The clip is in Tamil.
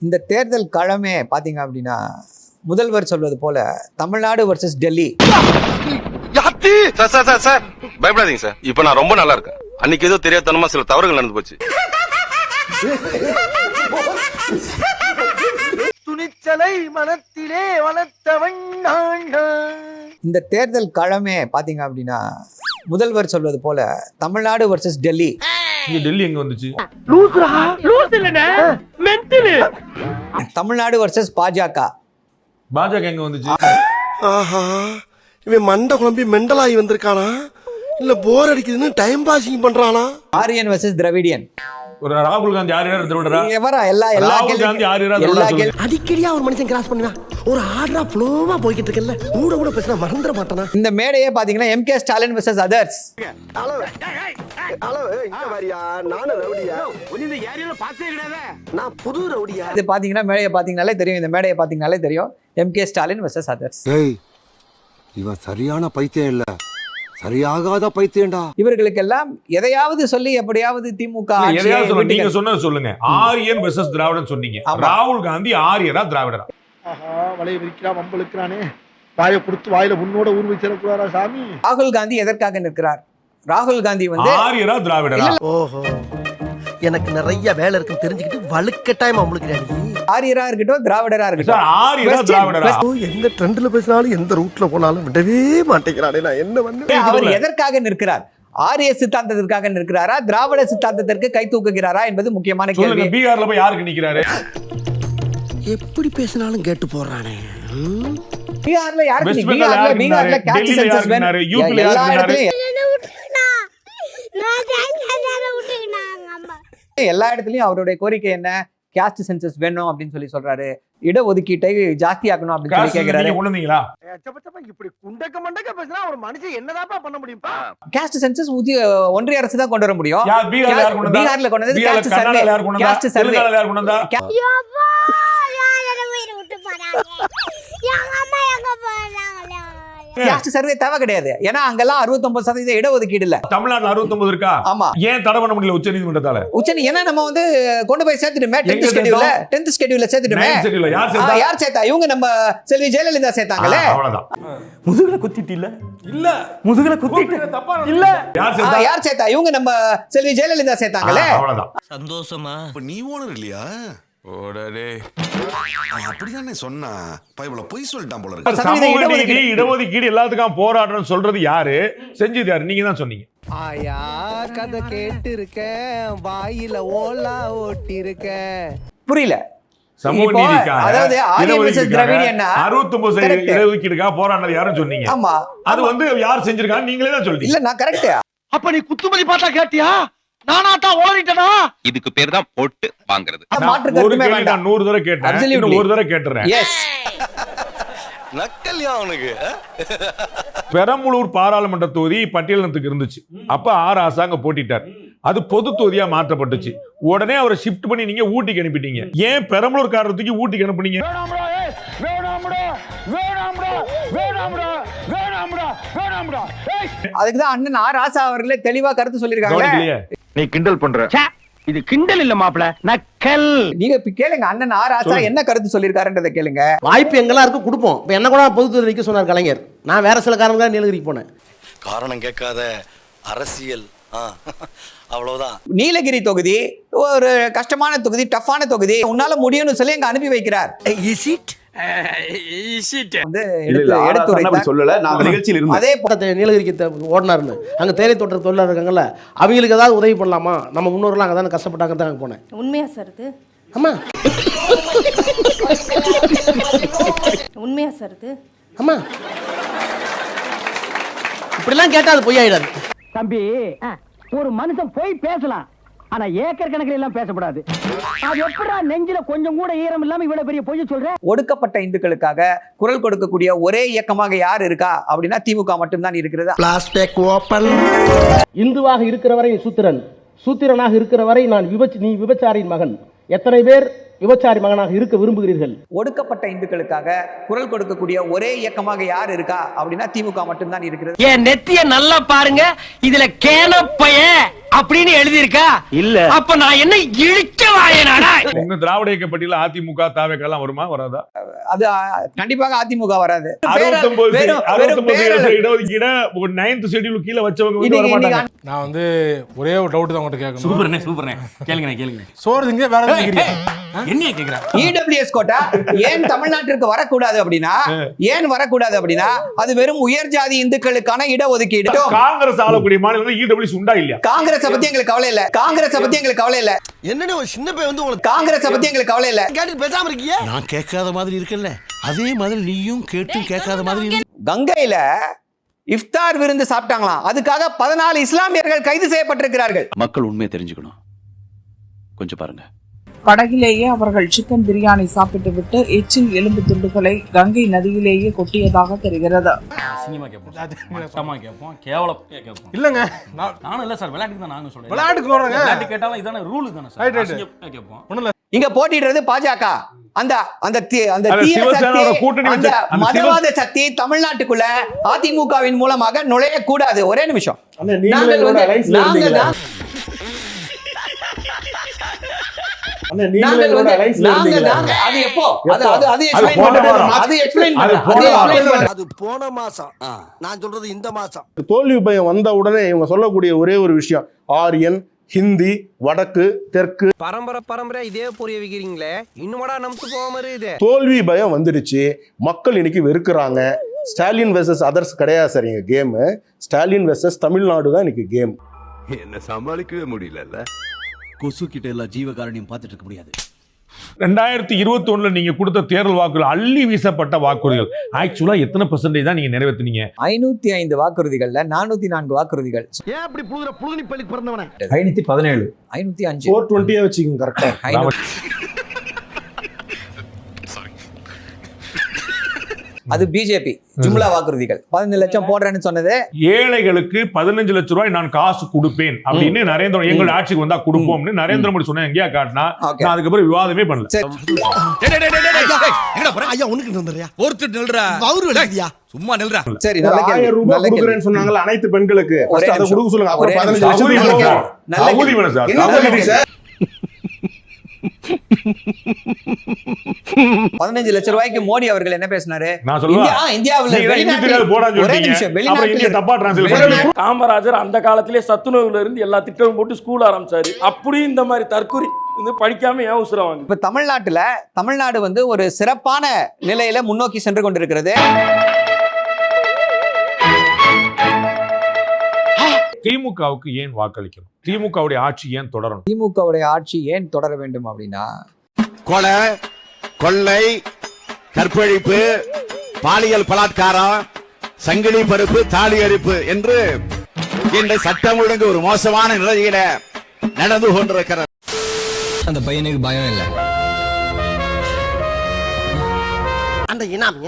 இந்த தேர்தல் களமே பாத்தீங்க அப்படின்னா முதல்வர் சொல்வது போல தமிழ்நாடு வர்சஸ் டெல்லி. சார் பயப்படாதீங்க சார். இப்ப நான் ரொம்ப நல்லா இருக்கேன். அன்னைக்கு ஏதோ தெரியாதனமா சில தவறுகள் நடந்து போச்சு. துணிச்சலை மனத்திலே வளர்த்தவன் இந்த தேர்தல் களமே பாத்தீங்க அப்படின்னா முதல்வர் சொல்வது போல தமிழ்நாடு வர்சஸ் டெல்லி. டெல்லி எங்க வந்துச்சு? தமிழ்நாடு வர்சஸ் பாஜக. பாஜக எங்க வந்துச்சு? ஆஹா, இவன் மண்டை குழம்பி மெண்டலாகி வந்திருக்கானா இல்ல போர் அடிக்குதுன்னு டைம் பாசிங் பண்றானா? Aryan versus Dravidian. ஒரு ராகுல் காந்தி யார் யார் திராவிடரா? எவரா எல்லா ராகுல் காந்தி யார் யார் திராவிடரா? அடிக்கடியா ஒரு மனுஷன் கிராஸ் பண்ணுவா. ஒரு ஆர்டரா ஃப்ளோவா போய்கிட்டு இருக்கல. கூட கூட பேசினா மறந்துட மாட்டானா? இந்த மேடையே பாத்தீங்கன்னா எம்.கே. Stalin versus others. நான் புது ரவுடியா. இது பாத்தீங்கன்னா மேடையை பாத்தீங்கனாலே தெரியும். இந்த மேடையை பாத்தீங்கனாலே தெரியும். எம்.கே. Stalin versus others. இவன் சரியான பைத்தியம் இல்ல, சரியாகாத பைத்தியம்டா. இவர்களுக்கெல்லாம் எதையாவது சொல்லி எப்படியாவது திமுக எதையாவது சொல்லுங்க. நீங்க சொன்னது சொல்லுங்க. ஆரியன் வெர்சஸ் திராவிடன் சொன்னீங்க. ராகுல் காந்தி ஆரியரா திராவிடரா? ஆஹா, வலைய விரிக்கிறா வம்பளுக்குறானே. வாயை கொடுத்து வாயில உன்னோட ஊர் வச்சிடக்கூடாதா சாமி? ராகுல் காந்தி எதற்காக நிற்கிறார்? ராகுல் காந்தி வந்து ஆரியரா திராவிடரா? ஓஹோ, எனக்கு நிறைய வேலை இருக்குன்னு தெரிஞ்சுக்கிட்டு வலுக்கட்டாயமா வம்பளுக்குறானே. ஆரியரா இருக்கட்டும் திராவிடரா இருக்கட்டும், ஆரியரா திராவிடரா? எந்த ட்ரெண்ட்ல பேசினாலும் எந்த ரூட்ல போனாலும் விடவே மாட்டேங்கிறானே. நான் என்ன பண்ண? அவர் எதற்காக நிற்கிறார்? ஆரிய சித்தாந்தத்திற்காக நிற்கிறாரா, திராவிட சித்தாந்தத்திற்கு கை தூக்குகிறாரா என்பது முக்கியமான கேள்வி. பீகார்ல போய் யாருக்கு நிக்கிறாரு? எப்படி பேசினாலும் கேட்டு போறானே. பீகார்ல யாருக்கு? வெஸ்ட் பெங்கால் யாருக்கு? பீகார்ல காஸ்ட் சென்சஸ் வேணும். யூபில எல்லா யாருக்கு? எல்லா இடத்துலயும் அவருடைய கோரிக்கை என்ன? காஸ்ட் சென்சஸ் வேணும் அப்படின்னு சொல்லி சொல்றாரு. இடஒதுக்கீட்டை ஜாஸ்தியாக்கணும் அப்படின்னு சொல்லி கேக்குறாரு. உணர்ந்தீங்களா? இப்படி குண்டக்க மண்டக்க பேசினா ஒரு மனுஷன் என்னதான் பண்ண முடியும்பா? காஸ்ட் சென்சஸ் ஒன்றிய அரசு தான் கொண்டு வர முடியும். பீகார்ல யார் கொண்டு வந்தா? பீகார்ல கொண்டு வந்தது பீகார்ல காஸ்ட் சர்வே. கர்நாடகால யார் கொண்டு வந்தா? Cost survey. தெலுங்கானால யார் கொண்டு வந்தா? காஸ்ட் சர்வே தேவை கிடையாது. ஏன்னா அங்கெல்லாம் 69% இடஒதுக்கீடு இல்ல. தமிழ்நாட்டுல 69 இருக்கா? ஆமா. ஏன் தடை பண்ண முடியல உச்சநீதிமன்றத்தால? ஏன்னா நம்ம வந்து கொண்டு போய் சேர்த்துட்டுமே 10th ஸ்கெட்யூல்ல சேர்த்துட்டுமே. யார் சேர்த்தா? இவங்க நம்ம செல்வி ஜெயலலிதா சேர்த்தாங்களே. அவ்வளவுதான். முதுகுல குத்திட்டு இல்ல முதுகுல குத்திட்டு தப்பா இல்ல. யார் சேர்த்தா? இவங்க நம்ம செல்வி ஜெயலலிதா சேர்த்தாங்களே. அவ்வளவுதான். சந்தோஷமா? நீ ஓனர் இல்லையா? அப்படிதானே சொன்னா பைபிள பொய் சொல்லிட்டான் போல இருக்கு. சமூக நீதி, இடஒதுக்கீடு எல்லாத்துக்கும் போராடுறோம்னு சொல்றது யாரு? செஞ்சது யாரு? நீங்க தான் சொன்னீங்க. ஆயா கதை கேட்டு இருக்கேன், வாயில ஓலா ஓட்டி இருக்கேன். புரியல. சமூக நீதிக்காக, அதாவது ஆரியன் வெர்சஸ் திராவிடியன்னா 69% இடஒதுக்கீடுக்காக போராடினது யாருன்னு சொன்னீங்க. ஆமா. அது வந்து யார் செஞ்சிருக்காங்க நீங்களே தான் சொல்றீங்க. இல்ல நான் கரெக்ட். அப்ப நீ குத்துமதி பார்த்தா கேட்டியா? நானா தான் ஓடிட்டனா? இதுக்கு பேர் தான் போட்டு வாங்குறது. மாற்று ஒரு கருத்துமே கேள்வி வேண்டாம். நான் 100 தடவை கேட்டேன். Absolutely. ஒரு தடவை கேட்டுறேன். எஸ். நக்கல்யா அவனுக்கு. பெரம்பலூர் பாராளுமன்ற தொகுதி பட்டியலினத்துக்கு இருந்துச்சு. அப்ப ஆர் ஆசாங்க போட்டிட்டார். அது பொது தொகுதியா மாற்றப்பட்டுச்சு. உடனே அவரை ஷிஃப்ட் பண்ணி நீங்க ஊட்டிக்கு அனுப்பிட்டீங்க. ஏன் பெரம்பலூர் காரத்துக்கு ஊட்டிக்கு அனுப்புனீங்க? அதுக்குதான் அண்ணன் ஆர் ராசா அவர்களே தெளிவா கருத்து சொல்லிருக்காங்க. நீ கிண்டல் பண்ற. இது கிண்டல் இல்ல மாப்ள, நக்கல். நீங்க இப்ப கேளுங்க, அண்ணன் ஆர் ராசா என்ன கருத்து சொல்லிருக்காருன்றதை கேளுங்க. வாய்ப்பு எங்கெல்லாம் கொடுப்போம். இப்ப என்ன கூட பொது நிக்க சொன்னார் கலைஞர். நான் வேற சில காரணங்களா நீலகிரிக்கு போனேன். காரணம் கேட்காத அரசியல் அவ்வளவுதான். நீலகிரி தொகுதி ஒரு கஷ்டமான தொகுதி, டஃப்பான தொகுதி. உன்னால முடியும்னு சொல்லி எங்க அனுப்பி வைக்கிறார். அதே நீலகிரிக்கு ஓடினாருன்னு அங்க தேயிலை தோட்ட தொழிலாளர் இருக்காங்கல்ல, அவங்களுக்கு ஏதாவது உதவி பண்ணலாமா? நம்ம முன்னோர்லாம் அங்கதானே கஷ்டப்பட்டாங்க தான் அங்க போனேன். உண்மையா சார் இது? ஆமா. உண்மையா சார் இது? ஆமா. இப்படிலாம் கேட்டா அது பொய்யாயிடாது. தம்பி, ஒரு மனுஷன் போய் பேசலாம், ஆனா ஏக்கர் கணக்கில் எல்லாம் பேசக்கூடாது. அது எப்படா நெஞ்சில கொஞ்சம் கூட ஈரம் இல்லாம இவ்வளவு பெரிய பொய் சொல்ற? ஒடுக்கப்பட்ட இந்துக்களுக்காக குரல் கொடுக்கக்கூடிய ஒரே இயக்கமாக யார் இருக்கா அப்படின்னா திமுக மட்டும்தான் இருக்கிறது. Plastic open. இந்துவாக இருக்கிற வரை சூத்திரன், சூத்திரனாக இருக்கிற வரை நீ விபச்சாரியின் மகன். எத்தனை பேர் விபச்சாரி மகனாக இருக்க விரும்புகிறீர்கள்? ஒடுக்கப்பட்ட இந்துக்களுக்காக குரல் கொடுக்கக்கூடிய ஒரே இயக்கமாக யார் இருக்கா அப்படின்னா திமுக மட்டும்தான் இருக்கிறது. என் நெத்திய நல்லா பாருங்க, இதுல கேனப்பைய அப்படின்னு எழுதி இருக்கா? இல்ல. அப்ப நான் என்ன இழிச்ச வாயனாடா? உங்க திராவிட இயக்க பட்டியல அதிமுக தாவேக எல்லாம் வருமா வராதா? அது கண்டிப்பாக அதிமுக வராது. 69 இடஒதுக்கீடு 9th ஷெட்யூல் கீழ வச்சவங்க வந்து வர மாட்டாங்க. நான் வந்து ஒரே ஒரு டவுட் தான் உங்ககிட்ட கேட்கணும். சூப்பர்ண்ணே கேளுங்க. சோறு திங்க வேற எதுவும் கேக்குறீங்க? என்ன கேக்குறா? இடபிள்யூஎஸ் கோட்டா ஏன் தமிழ்நாட்டிற்கு வரக்கூடாது அப்படின்னா அது வெறும் உயர் ஜாதி இந்துக்களுக்கான இடஒதுக்கீடு. காங்கிரஸ் ஆளக்கூடிய மாநிலத்தில் இடபிள்யூஎஸ் உண்டா இல்லையா? காங்கிரஸ் பத்தி எங்களுக்கு கவலை இல்ல. என்னன்னு ஒரு சின்ன பையன் வந்து உங்களுக்கு காங்கிரஸ் பத்தி எங்களுக்கு கவலை இல்ல. கேட்டு பேசாம இருக்கீங்க. நான் கேட்காத மாதிரி இருக்கல, அதே மாதிரி நீயும் கேட்டும் கேட்காத மாதிரி. கங்கையில இஃப்தார் விருந்து சாப்பிட்டாங்களாம், அதுக்காக 14 இஸ்லாமியர்கள் கைது செய்யப்பட்டிருக்கிறார்கள். மக்கள் உண்மையை தெரிஞ்சுக்கணும், கொஞ்சம் பாருங்க. படகிலேயே அவர்கள் சிக்கன் பிரியாணி சாப்பிட்டு விட்டு எச்சில் எலும்பு துண்டுகளை கங்கை நதியிலேயே கொட்டியதாக தெரிகிறது. இல்லங்க, நானும் இல்ல சார், விளையாட்டுக்கு தான் நானும் சொல்றேன். விளையாட்டுக்கு கேட்டாலும் இதான ரூல் தானே சார். கேட்போம். ஒண்ணுல இங்க போட்டிடுறது பாஜக. அந்த மதவாத சக்தி தமிழ்நாட்டுக்குள்ள அதிமுகவின் மூலமாக நுழைய கூடாது. ஒரே நிமிஷம், அது போன மாசம், நான் சொல்றது இந்த மாசம். தோல்வி பயம் வந்த உடனே இவங்க சொல்லக்கூடிய ஒரே ஒரு விஷயம், ஆரியன், ஹிந்தி, வடக்கு, தெற்கு, பரம்பரை இதே புரிய வைக்கிறீங்களே, இன்னும்டா நமக்கு போகாம இருக்குது. தோல்வி பயம் வந்துடுச்சு. மக்கள் இன்னைக்கு வெறுக்கிறாங்க. ஸ்டாலின் வெர்சஸ் அதர்ஸ் கிடையாது சார் இங்க கேம். ஸ்டாலின் வெர்சஸ் தமிழ்நாடு தான் இன்னைக்கு கேம். என்ன சமாளிக்கவே முடியல. கொசு கிட்ட எல்லாம் ஜீவகாரணியும் பார்த்துட்டு இருக்க முடியாது. 2021 நீங்க கொடுத்த தேர்தல் வாக்குகள் அள்ளி வீசப்பட்ட வாக்குறுதிகள் ஆக்சுவலா எத்தனை % தான் நீங்க நிறைவேற்றினீங்க? 505 வாக்குறுதிகள்ல 404 வாக்குறுதிகள். ஏன் அப்படி புழுகனி பள்ளி பிறந்தவனே? 517 505 420 வச்சுக்கோங்க கரெக்டா. அது பிஜேபி ஜும்லா வாக்குறுதிகள். 15 லட்சம் போடுறேன்னு சொன்னது. ஏழைகளுக்கு 15 லட்சம் ரூபாய் நான் காசு கொடுப்பேன் அப்படின்னு நரேந்திர எங்கள் ஆட்சிக்கு வந்தா கொடுப்போம்னு நரேந்திர மோடி சொன்ன எங்கேயா காட்டினா நான் அதுக்கப்புறம் விவாதமே பண்ணல. ஐயா உனக்கு வந்துறியா? ஒருத்தர் நில்றா, சும்மா நில்றா. சரி, 1000 ரூபாய் கொடுக்குறேன்னு சொன்னாங்கல்ல அனைத்து பெண்களுக்கு, ஃபர்ஸ்ட் அதை கொடுக்க சொல்லுங்க. அப்புறம் 15 லட்சம் ரூபாய்க்கு மோடி அவர்கள் என்ன பேசினாரு? நான் சொல்லுவேன், காமராஜர் அந்த காலத்திலே சத்துணவுல இருந்து எல்லா திட்டமும் போட்டு ஸ்கூல் ஆரம்பிச்சாரு. அப்படி இந்த மாதிரி தற்கொலை படிக்காம ஏன் உசுரம் வாங்க? இப்ப தமிழ்நாடு வந்து ஒரு சிறப்பான நிலையில முன்னோக்கி சென்று கொண்டிருக்கிறது. திமுகவுக்கு ஏன் வாக்களிக்கணும்? திமுகவுடைய ஆட்சி ஏன் தொடரணும்? திமுகவுடைய ஆட்சி ஏன் தொடர வேண்டும் அப்படின்னா, கொலை, கொள்ளை, கற்பழிப்பு, பாலியல் பலாத்காரம், சங்கிலி பருப்பு, தாலி அரிப்பு என்று இந்த சட்டம் ஒழுங்கு ஒரு மோசமான நிலையில நடந்து கொண்டிருக்கிறது. அந்த பையனுக்கு பயம் இல்லை. அந்த இனாம்